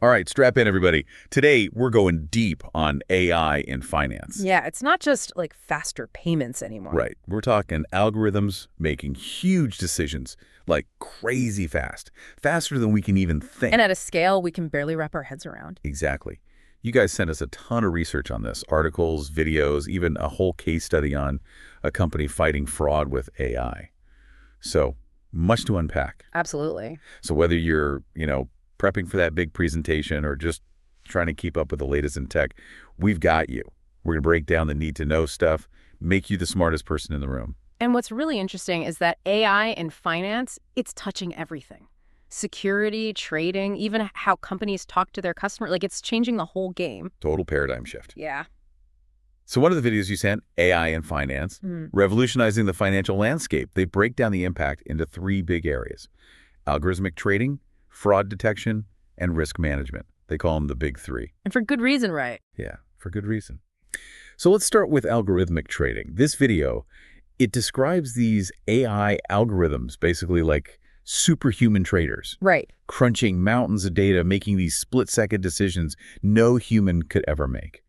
All right, strap in, everybody. Today, we're going deep on AI in finance. Yeah, it's not just like faster payments anymore. Right. We're talking algorithms making huge decisions, like crazy fast, faster than we can even think. And at a scale we can barely wrap our heads around. Exactly. You guys sent us a ton of research on this, articles, videos, even a whole case study on a company fighting fraud with AI. So much to unpack. Absolutely. So whether you're, prepping for that big presentation or just trying to keep up with the latest in tech, we've got you. We're going to break down the need-to-know stuff, make you the smartest person in the room. And what's really interesting is that AI in finance, it's touching everything. Security, trading, even how companies talk to their customer, like it's changing the whole game. Total paradigm shift. Yeah. So one of the videos you sent, AI in finance, revolutionizing the financial landscape, they break down the impact into three big areas: algorithmic trading, fraud detection, and risk management. They call them the big three. And for good reason, right? Yeah, for good reason. So let's start with algorithmic trading. This video, it describes these AI algorithms, basically like superhuman traders. Right. Crunching mountains of data, making these split-second decisions no human could ever make.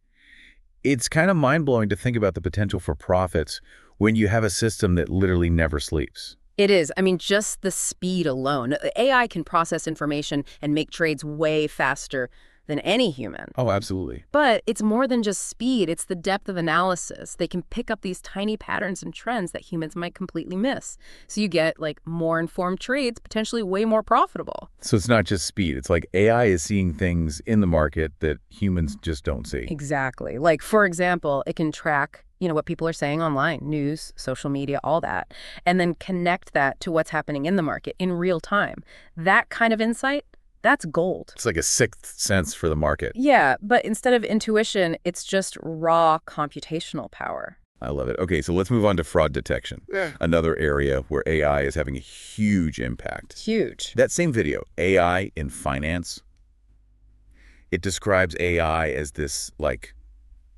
It's kind of mind-blowing to think about the potential for profits when you have a system that literally never sleeps. It is. I mean, just the speed alone. AI can process information and make trades way faster than any human. Oh, absolutely. But it's more than just speed. It's the depth of analysis. They can pick up these tiny patterns and trends that humans might completely miss. So you get like more informed trades, potentially way more profitable. So it's not just speed. It's like AI is seeing things in the market that humans just don't see. Exactly. Like, for example, it can track what people are saying online, news, social media, all that, and then connect that to what's happening in the market in real time. That kind of insight, that's gold. It's like a sixth sense for the market. Yeah, but instead of intuition, it's just raw computational power. I love it. Okay, so let's move on to fraud detection. Yeah. Another area where AI is having a huge impact. Huge. That same video, AI in finance, it describes AI as this, like,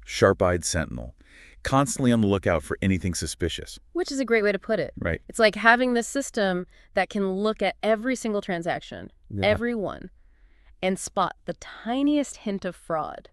sharp-eyed sentinel, constantly on the lookout for anything suspicious. Which is a great way to put it. Right. It's like having this system that can look at every single transaction, every one, and spot the tiniest hint of fraud.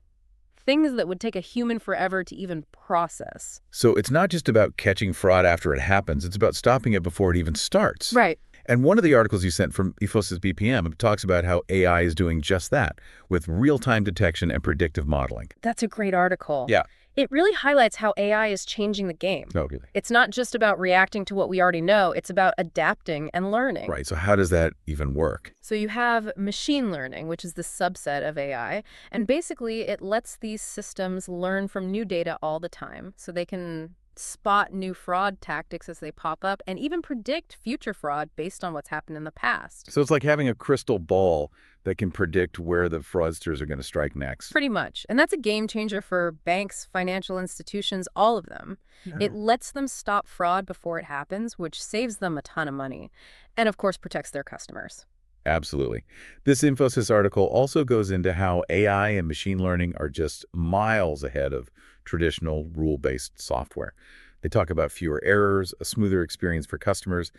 Things that would take a human forever to even process. So it's not just about catching fraud after it happens, it's about stopping it before it even starts. Right. And one of the articles you sent from Ethos' BPM talks about how AI is doing just that, with real-time detection and predictive modeling. That's a great article. Yeah. It really highlights how AI is changing the game. Okay. It's not just about reacting to what we already know, it's about adapting and learning. Right, so how does that even work? So you have machine learning, which is the subset of AI, and basically it lets these systems learn from new data all the time, so they can spot new fraud tactics as they pop up and even predict future fraud based on what's happened in the past. So it's like having a crystal ball that can predict where the fraudsters are going to strike next. Pretty much. And that's a game changer for banks, financial institutions, all of them. Yeah. It lets them stop fraud before it happens, which saves them a ton of money. And of course, protects their customers. Absolutely. This Infosys article also goes into how AI and machine learning are just miles ahead of traditional rule-based software. They talk about fewer errors, a smoother experience for customers.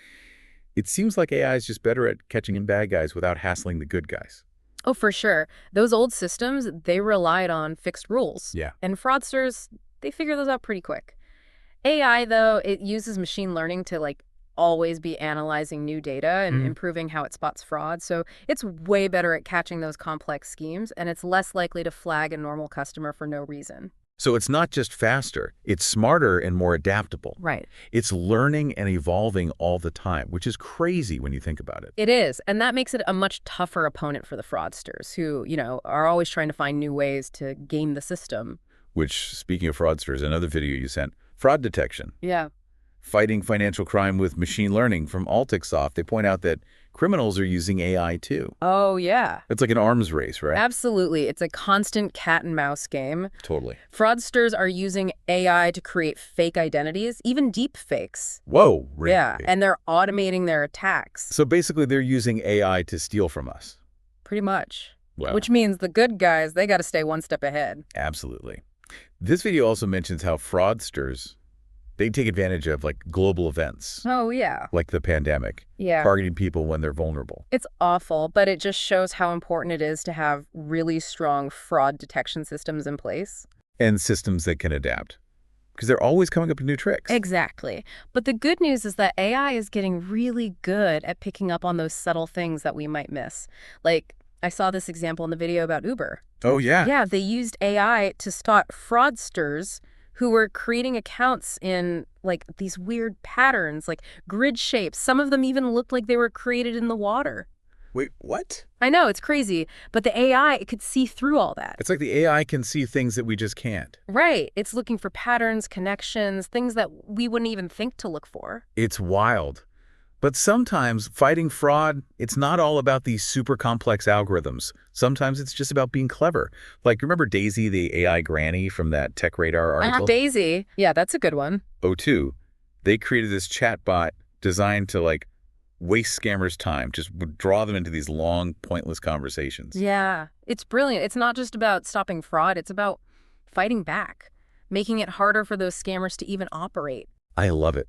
It seems like AI is just better at catching in bad guys without hassling the good guys. Oh, for sure. Those old systems, they relied on fixed rules. Yeah. And fraudsters, they figure those out pretty quick. AI, though, it uses machine learning to always be analyzing new data and improving how it spots fraud. So it's way better at catching those complex schemes, and it's less likely to flag a normal customer for no reason. So it's not just faster, it's smarter and more adaptable. Right. It's learning and evolving all the time, which is crazy when you think about it. It is, and that makes it a much tougher opponent for the fraudsters who, are always trying to find new ways to game the system. Which, speaking of fraudsters, another video you sent, fraud detection. Yeah. Fighting financial crime with machine learning from Altixsoft. They point out that criminals are using AI too. Oh, yeah. It's like an arms race, right? Absolutely. It's a constant cat and mouse game. Totally. Fraudsters are using AI to create fake identities, even deep fakes. Whoa, really? Yeah, and they're automating their attacks. So basically they're using AI to steal from us. Pretty much. Wow. Which means the good guys, they got to stay one step ahead. Absolutely. This video also mentions how fraudsters, They take advantage of like global events, Oh, yeah. like the pandemic, Yeah. targeting people when they're vulnerable. It's awful, but it just shows how important it is to have really strong fraud detection systems in place. And systems that can adapt, because they're always coming up with new tricks. Exactly. But the good news is that AI is getting really good at picking up on those subtle things that we might miss. Like, I saw this example in the video about Uber. Oh, yeah. Yeah, they used AI to stop fraudsters who were creating accounts in like these weird patterns, like grid shapes. Some of them even looked like they were created in the water. Wait, what? I know, it's crazy, but the AI, it could see through all that. It's like the AI can see things that we just can't. Right. It's looking for patterns, connections, things that we wouldn't even think to look for. It's wild. But sometimes fighting fraud, it's not all about these super complex algorithms. Sometimes it's just about being clever. Like, remember Daisy, the AI granny from that Tech Radar article? Daisy. Yeah, that's a good one. O2, they created this chatbot designed to like waste scammers' time, just would draw them into these long, pointless conversations. Yeah, it's brilliant. It's not just about stopping fraud, it's about fighting back, making it harder for those scammers to even operate. I love it.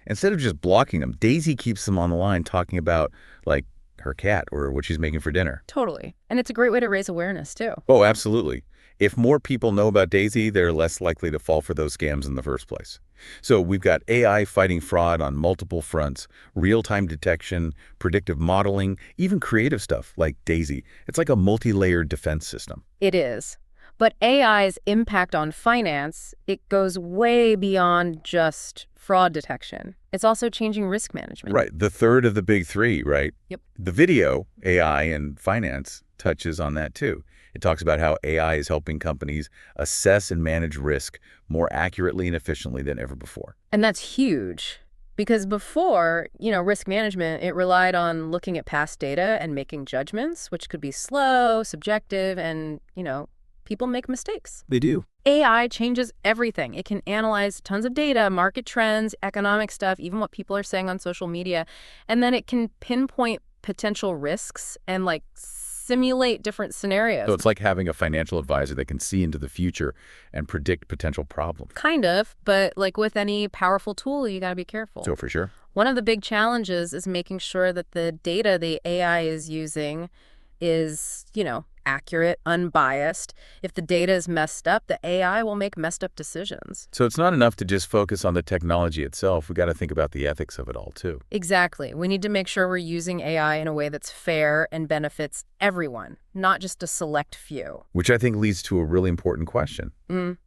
Instead of just blocking them, Daisy keeps them on the line talking about, like, her cat or what she's making for dinner. Totally. And it's a great way to raise awareness, too. Oh, absolutely. If more people know about Daisy, they're less likely to fall for those scams in the first place. So we've got AI fighting fraud on multiple fronts, real-time detection, predictive modeling, even creative stuff like Daisy. It's like a multi-layered defense system. It is. But AI's impact on finance, it goes way beyond just fraud detection. It's also changing risk management. Right, the third of the big three, right? Yep. The video, AI and finance, touches on that too. It talks about how AI is helping companies assess and manage risk more accurately and efficiently than ever before. And that's huge. Because before, risk management, it relied on looking at past data and making judgments, which could be slow, subjective, and, people make mistakes. They do. AI changes everything. It can analyze tons of data, market trends, economic stuff, even what people are saying on social media. And then it can pinpoint potential risks and simulate different scenarios. So it's like having a financial advisor that can see into the future and predict potential problems. Kind of, but with any powerful tool, you got to be careful. So for sure. One of the big challenges is making sure that the data the AI is using is, accurate, unbiased. If the data is messed up, the AI will make messed up decisions. So it's not enough to just focus on the technology itself. We got to think about the ethics of it all too. Exactly. We need to make sure we're using AI in a way that's fair and benefits everyone, not just a select few. Which I think leads to a really important question.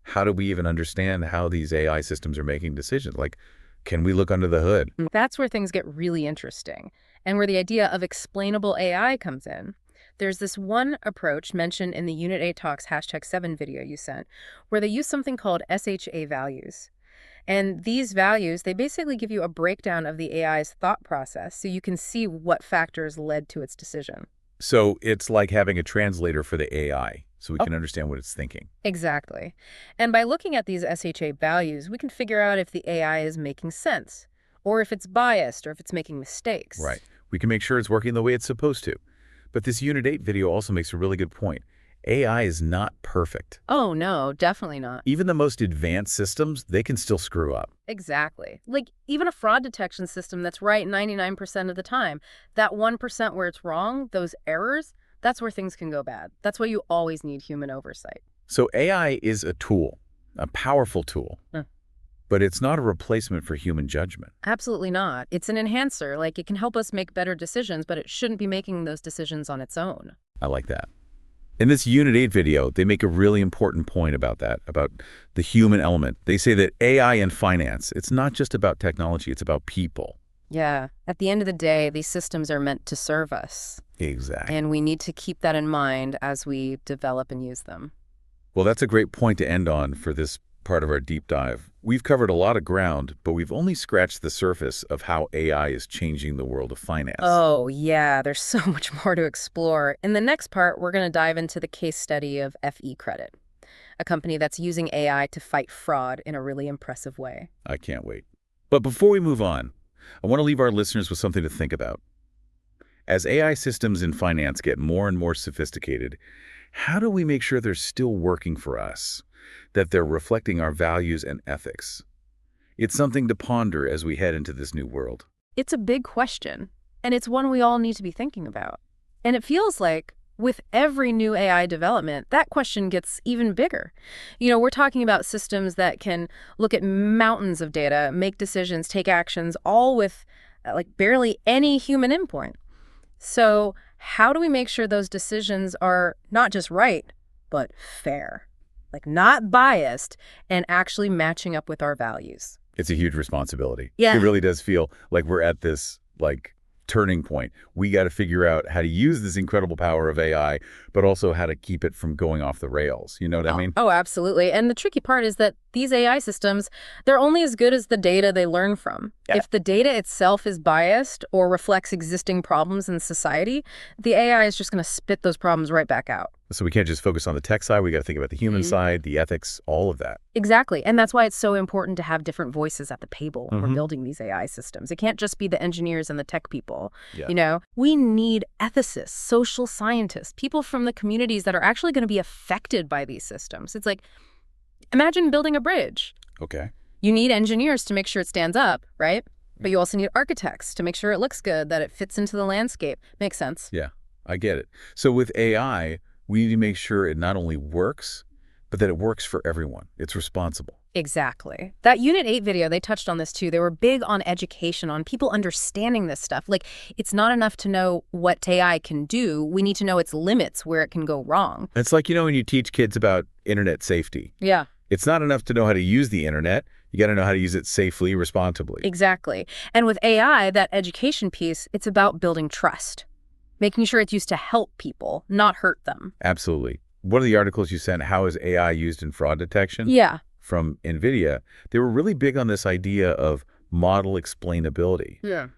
How do we even understand how these AI systems are making decisions? Like, can we look under the hood? That's where things get really interesting, and where the idea of explainable AI comes in. There's this one approach mentioned in the Unit 8 Talks #7 video you sent, where they use something called SHA values. And these values, they basically give you a breakdown of the AI's thought process so you can see what factors led to its decision. So it's like having a translator for the AI, so we can understand what it's thinking. Exactly. And by looking at these SHA values, we can figure out if the AI is making sense, or if it's biased, or if it's making mistakes. Right. We can make sure it's working the way it's supposed to. But this Unit 8 video also makes a really good point. AI is not perfect. Oh, no, definitely not. Even the most advanced systems, they can still screw up. Exactly. Even a fraud detection system that's right 99% of the time, that 1% where it's wrong, those errors, that's where things can go bad. That's why you always need human oversight. So AI is a tool, a powerful tool. But it's not a replacement for human judgment. Absolutely not. It's an enhancer. It can help us make better decisions, but it shouldn't be making those decisions on its own. I like that. In this Unit 8 video, they make a really important point about that, about the human element. They say that AI and finance, it's not just about technology, it's about people. Yeah. At the end of the day, these systems are meant to serve us. Exactly. And we need to keep that in mind as we develop and use them. Well, that's a great point to end on for this part of our deep dive. We've covered a lot of ground, but we've only scratched the surface of how AI is changing the world of finance. Oh, yeah, there's so much more to explore. In the next part, we're going to dive into the case study of FE Credit, a company that's using AI to fight fraud in a really impressive way. I can't wait. But before we move on, I want to leave our listeners with something to think about. As AI systems in finance get more and more sophisticated, how do we make sure they're still working for us, that they're reflecting our values and ethics? It's something to ponder as we head into this new world. It's a big question, and it's one we all need to be thinking about. And it feels like with every new AI development, that question gets even bigger. We're talking about systems that can look at mountains of data, make decisions, take actions, all with like barely any human input. So how do we make sure those decisions are not just right, but fair? Like not biased and actually matching up with our values. It's a huge responsibility. Yeah. It really does feel like we're at this, turning point. We got to figure out how to use this incredible power of AI, but also how to keep it from going off the rails. You know what I mean? Oh, absolutely. And the tricky part is that these AI systems, they're only as good as the data they learn from. Yeah. If the data itself is biased or reflects existing problems in society, the AI is just going to spit those problems right back out. So we can't just focus on the tech side. We got to think about the human side, the ethics, all of that. Exactly. And that's why it's so important to have different voices at the table when we're building these AI systems. It can't just be the engineers and the tech people. Yeah. We need ethicists, social scientists, people from the communities that are actually going to be affected by these systems. It's like, imagine building a bridge. Okay. You need engineers to make sure it stands up, right? But you also need architects to make sure it looks good, that it fits into the landscape. Makes sense. Yeah, I get it. So with AI, we need to make sure it not only works, but that it works for everyone. It's responsible. Exactly. That Unit 8 video, they touched on this too. They were big on education, on people understanding this stuff. Like, it's not enough to know what AI can do. We need to know its limits, where it can go wrong. It's like, when you teach kids about internet safety. Yeah. It's not enough to know how to use the internet. You got to know how to use it safely, responsibly. Exactly. And with AI, that education piece, it's about building trust, making sure it's used to help people, not hurt them. Absolutely. One of the articles you sent, How is AI used in fraud detection? Yeah. From NVIDIA, they were really big on this idea of model explainability. Yeah.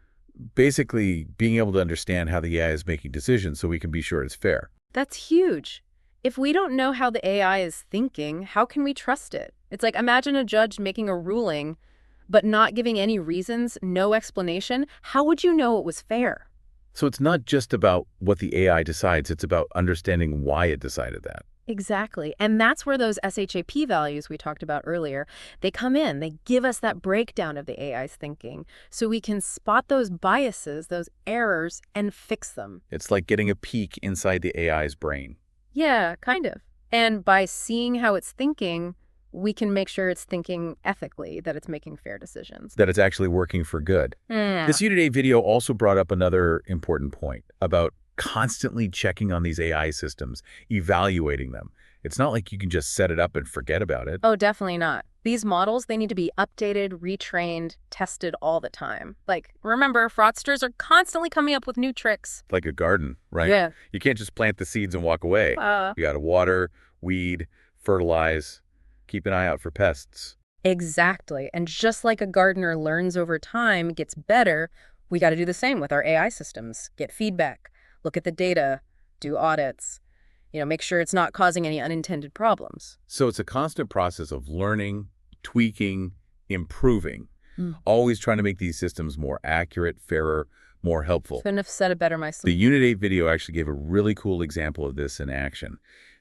Basically, being able to understand how the AI is making decisions so we can be sure it's fair. That's huge. If we don't know how the AI is thinking, how can we trust it? It's like, imagine a judge making a ruling, but not giving any reasons, no explanation. How would you know it was fair? So it's not just about what the AI decides, it's about understanding why it decided that. Exactly. And that's where those SHAP values we talked about earlier, they come in. They give us that breakdown of the AI's thinking so we can spot those biases, those errors, and fix them. It's like getting a peek inside the AI's brain. Yeah, kind of. And by seeing how it's thinking, we can make sure it's thinking ethically, that it's making fair decisions. That it's actually working for good. This Unit 8 video also brought up another important point about constantly checking on these AI systems, evaluating them. It's not like you can just set it up and forget about it. Oh, definitely not. These models, they need to be updated, retrained, tested all the time. Like, remember, fraudsters are constantly coming up with new tricks. Like a garden, right? Yeah. You can't just plant the seeds and walk away. You got to water, weed, fertilize, keep an eye out for pests. Exactly. And just like a gardener learns over time, gets better, we got to do the same with our AI systems. Get feedback, look at the data, do audits, make sure it's not causing any unintended problems. So it's a constant process of learning, tweaking, improving, always trying to make these systems more accurate, fairer, more helpful. Couldn't have said it better myself. The Unit 8 video actually gave a really cool example of this in action.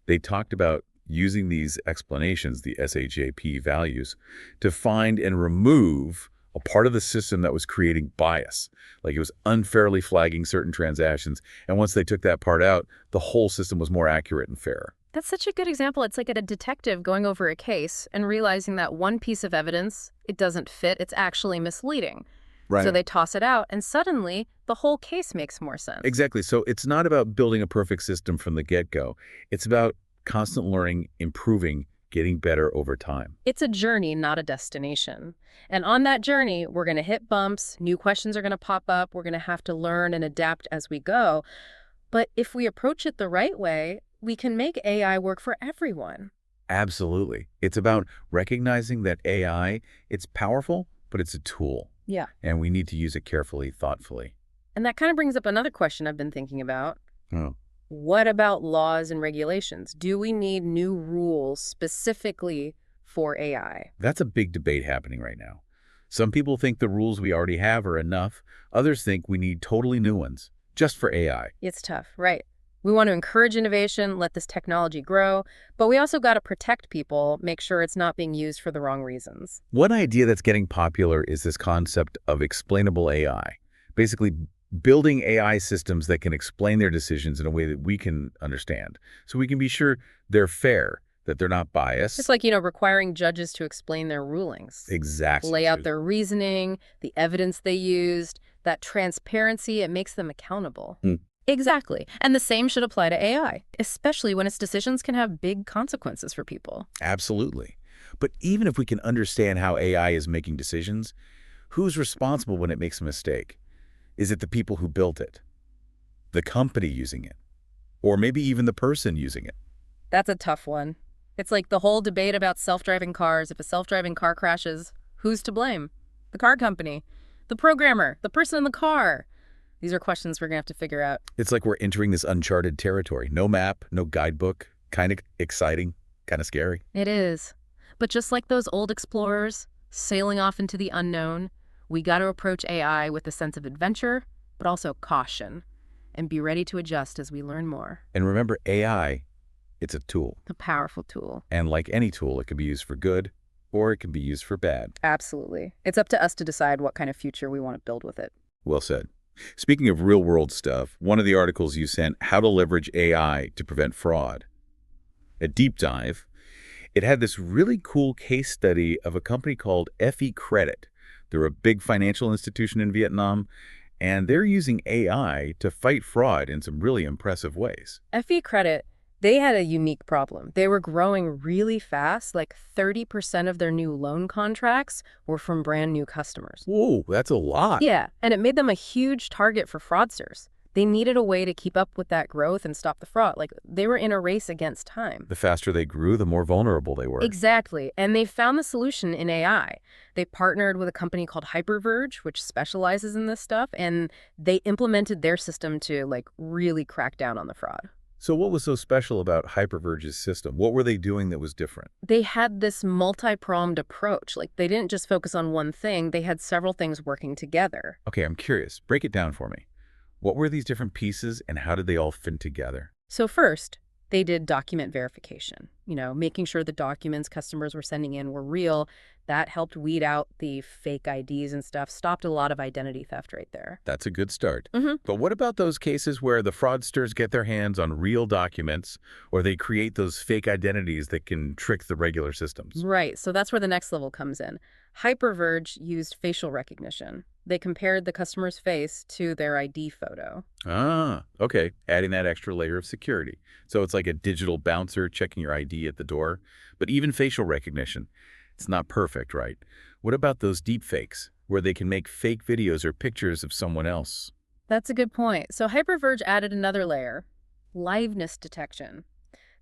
They talked about using these explanations, the SHAP values, to find and remove a part of the system that was creating bias. Like it was unfairly flagging certain transactions. And once they took that part out, the whole system was more accurate and fairer. That's such a good example. It's like a detective going over a case and realizing that one piece of evidence, it doesn't fit, it's actually misleading. Right. So they toss it out, and suddenly the whole case makes more sense. Exactly. So it's not about building a perfect system from the get-go. It's about constant learning, improving, getting better over time. It's a journey, not a destination. And on that journey, we're going to hit bumps, new questions are going to pop up, we're going to have to learn and adapt as we go. But if we approach it the right way, we can make AI work for everyone. Absolutely. It's about recognizing that AI, it's powerful, but it's a tool. Yeah. And we need to use it carefully, thoughtfully. And that kind of brings up another question I've been thinking about. Oh. What about laws and regulations? Do we need new rules specifically for AI? That's a big debate happening right now. Some people think the rules we already have are enough. Others think we need totally new ones, just for AI. It's tough, right? We want to encourage innovation, let this technology grow, but we also got to protect people, make sure it's not being used for the wrong reasons. One idea that's getting popular is this concept of explainable AI, basically building AI systems that can explain their decisions in a way that we can understand, so we can be sure they're fair, that they're not It's biased. like, requiring judges to explain their rulings, Exactly. lay out their reasoning, the evidence they used, that transparency, it makes them accountable. Mm, Exactly. And the same should apply to AI, especially when its decisions can have big consequences for people. absolutely. But even if we can understand how AI is making decisions, who's responsible when it makes a mistake? Is it the people who built it, the company using it, or maybe even the person using it? That's a tough one. It's like the whole debate about self-driving cars. If a self-driving car crashes, who's to blame? The car company, the programmer, the person in the car. These are questions we're going to have to figure out. It's like we're entering this uncharted territory. No map, no guidebook. Kind of exciting, kind of scary. It is. But just like those old explorers sailing off into the unknown, we got to approach AI with a sense of adventure, but also caution, and be ready to adjust as we learn more. And remember, AI, it's a tool. A powerful tool. And like any tool, it can be used for good or it can be used for bad. Absolutely. It's up to us to decide what kind of future we want to build with it. Well said. Speaking of real-world stuff, one of the articles you sent, How to Leverage AI to Prevent Fraud, a deep dive, it had this really cool case study of a company called FE Credit. They're a big financial institution in Vietnam, and they're using AI to fight fraud in some really impressive ways. FE Credit, they had a unique problem. They were growing really fast, like 30% of their new loan contracts were from brand new customers. Whoa, that's a lot. Yeah, and it made them a huge target for fraudsters. They needed a way to keep up with that growth and stop the fraud. Like, they were in a race against time. The faster they grew, the more vulnerable they were. Exactly. And they found the solution in AI. They partnered with a company called Hyperverge, which specializes in this stuff, and they implemented their system to, like, really crack down on the fraud. So what was so special about Hyperverge's system? What were they doing that was different? They had this multi-pronged approach. Like, they didn't just focus on one thing. They had several things working together. Okay, I'm curious. Break it down for me. What were these different pieces and how did they all fit together? So first, they did document verification, making sure the documents customers were sending in were real. That helped weed out the fake IDs and stuff, stopped a lot of identity theft right there. That's a good start. Hmm. But what about those cases where the fraudsters get their hands on real documents or they create those fake identities that can trick the regular systems? Right, so that's where the next level comes in. Hyperverge used facial recognition. They compared the customer's face to their ID photo. Ah, okay. Adding that extra layer of security. So it's like a digital bouncer checking your ID at the door. But even facial recognition, it's not perfect, right? What about those deep fakes, where they can make fake videos or pictures of someone else? That's a good point. So Hyperverge added another layer, liveness detection.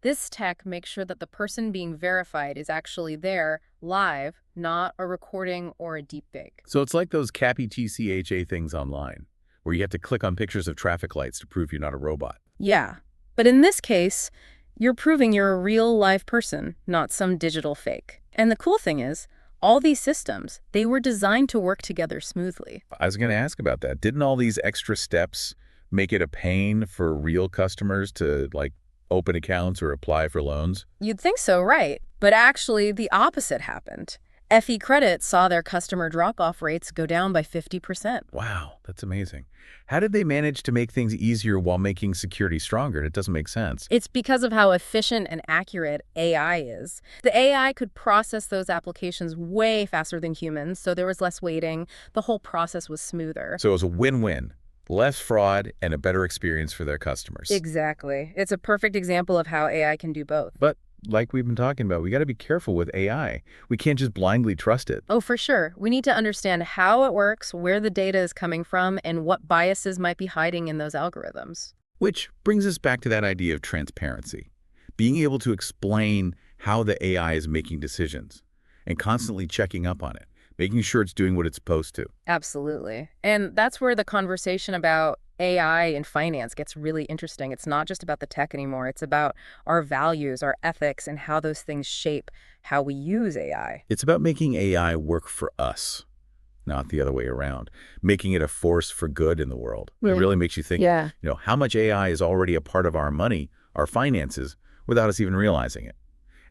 This tech makes sure that the person being verified is actually there, live, not a recording or a deepfake. So it's like those CAPI TCHA things online, where you have to click on pictures of traffic lights to prove you're not a robot. Yeah, but in this case, you're proving you're a real live person, not some digital fake. And the cool thing is, all these systems, they were designed to work together smoothly. I was going to ask about that. Didn't all these extra steps make it a pain for real customers to, like, open accounts or apply for loans? You'd think so, right? But actually, the opposite happened. FE Credit saw their customer drop-off rates go down by 50%. Wow, that's amazing. How did they manage to make things easier while making security stronger? It doesn't make sense. It's because of how efficient and accurate AI is. The AI could process those applications way faster than humans, so there was less waiting. The whole process was smoother. So it was a win-win. Less fraud and a better experience for their customers. Exactly. It's a perfect example of how AI can do both. But like we've been talking about, we got to be careful with AI. We can't just blindly trust it. Oh, for sure. We need to understand how it works, where the data is coming from, and what biases might be hiding in those algorithms. Which brings us back to that idea of transparency. Being able to explain how the AI is making decisions and constantly checking up on it, making sure it's doing what it's supposed to. Absolutely. And that's where the conversation about AI in finance gets really interesting. It's not just about the tech anymore. It's about our values, our ethics, and how those things shape how we use AI. It's about making AI work for us, not the other way around, making it a force for good in the world. It Yeah. really makes you think, Yeah. how much AI is already a part of our money, our finances, without us even realizing it.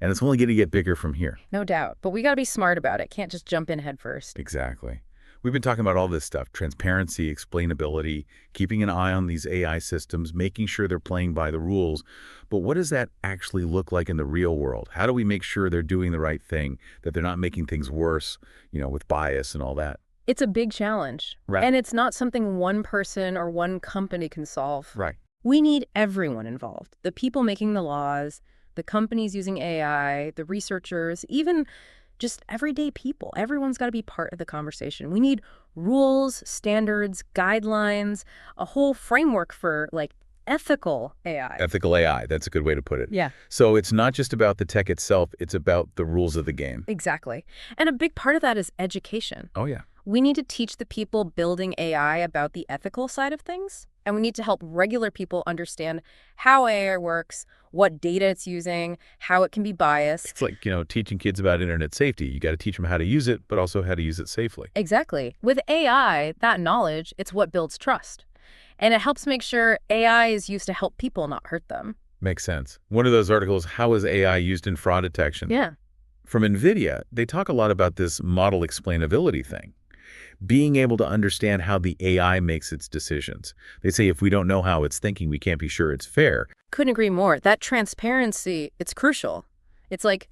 And it's only going to get bigger from here. No doubt. But we got to be smart about it. Can't just jump in head first. Exactly. We've been talking about all this stuff, transparency, explainability, keeping an eye on these AI systems, making sure they're playing by the rules. But what does that actually look like in the real world? How do we make sure they're doing the right thing, that they're not making things worse, with bias and all that? It's a big challenge. Right. And it's not something one person or one company can solve. Right. We need everyone involved. The people making the laws, the companies using AI, the researchers, even just everyday people. Everyone's got to be part of the conversation. We need rules, standards, guidelines, a whole framework for ethical AI. Ethical AI, that's a good way to put it. Yeah. So it's not just about the tech itself, it's about the rules of the game. Exactly. And a big part of that is education. Oh, yeah. We need to teach the people building AI about the ethical side of things, and we need to help regular people understand how AI works, what data it's using, how it can be biased. It's like, teaching kids about internet safety. You got to teach them how to use it, but also how to use it safely. Exactly. With AI, that knowledge, it's what builds trust. And it helps make sure AI is used to help people, not hurt them. Makes sense. One of those articles, how is AI used in fraud detection? Yeah. From NVIDIA, they talk a lot about this model explainability thing. Being able to understand how the AI makes its decisions. They say if we don't know how it's thinking, we can't be sure it's fair. Couldn't agree more. That transparency, it's crucial. It's like,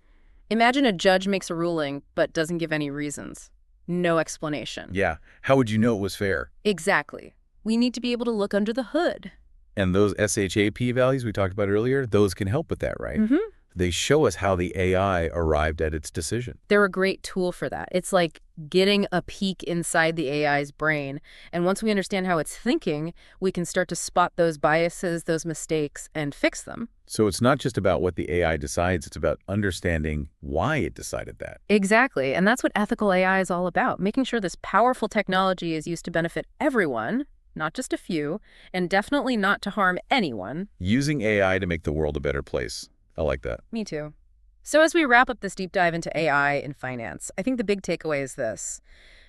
imagine a judge makes a ruling but doesn't give any reasons. No explanation. Yeah. How would you know it was fair? Exactly. We need to be able to look under the hood. And those SHAP values we talked about earlier, those can help with that, right? Mm-hmm. They show us how the AI arrived at its decision. They're a great tool for that. It's like getting a peek inside the AI's brain. And once we understand how it's thinking, we can start to spot those biases, those mistakes, and fix them. So it's not just about what the AI decides, it's about understanding why it decided that. Exactly. And that's what ethical AI is all about, making sure this powerful technology is used to benefit everyone, not just a few, and definitely not to harm anyone. Using AI to make the world a better place. I like that. Me too. So as we wrap up this deep dive into AI in finance, I think the big takeaway is this.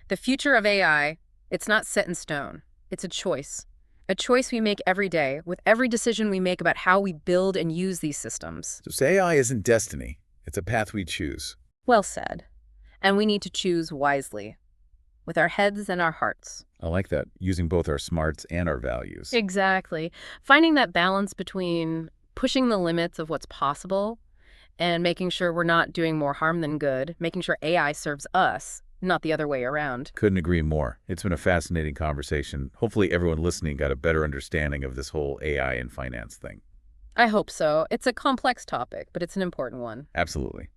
The future of AI, it's not set in stone. It's a choice we make every day with every decision we make about how we build and use these systems. So AI isn't destiny. It's a path we choose. Well said. And we need to choose wisely, with our heads and our hearts. I like that, using both our smarts and our values. Exactly. Finding that balance between pushing the limits of what's possible and making sure we're not doing more harm than good, making sure AI serves us, not the other way around. Couldn't agree more. It's been a fascinating conversation. Hopefully everyone listening got a better understanding of this whole AI and finance thing. I hope so. It's a complex topic, but it's an important one. Absolutely.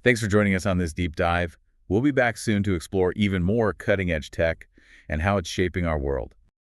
Thanks for joining us on this deep dive. We'll be back soon to explore even more cutting-edge tech and how it's shaping our world.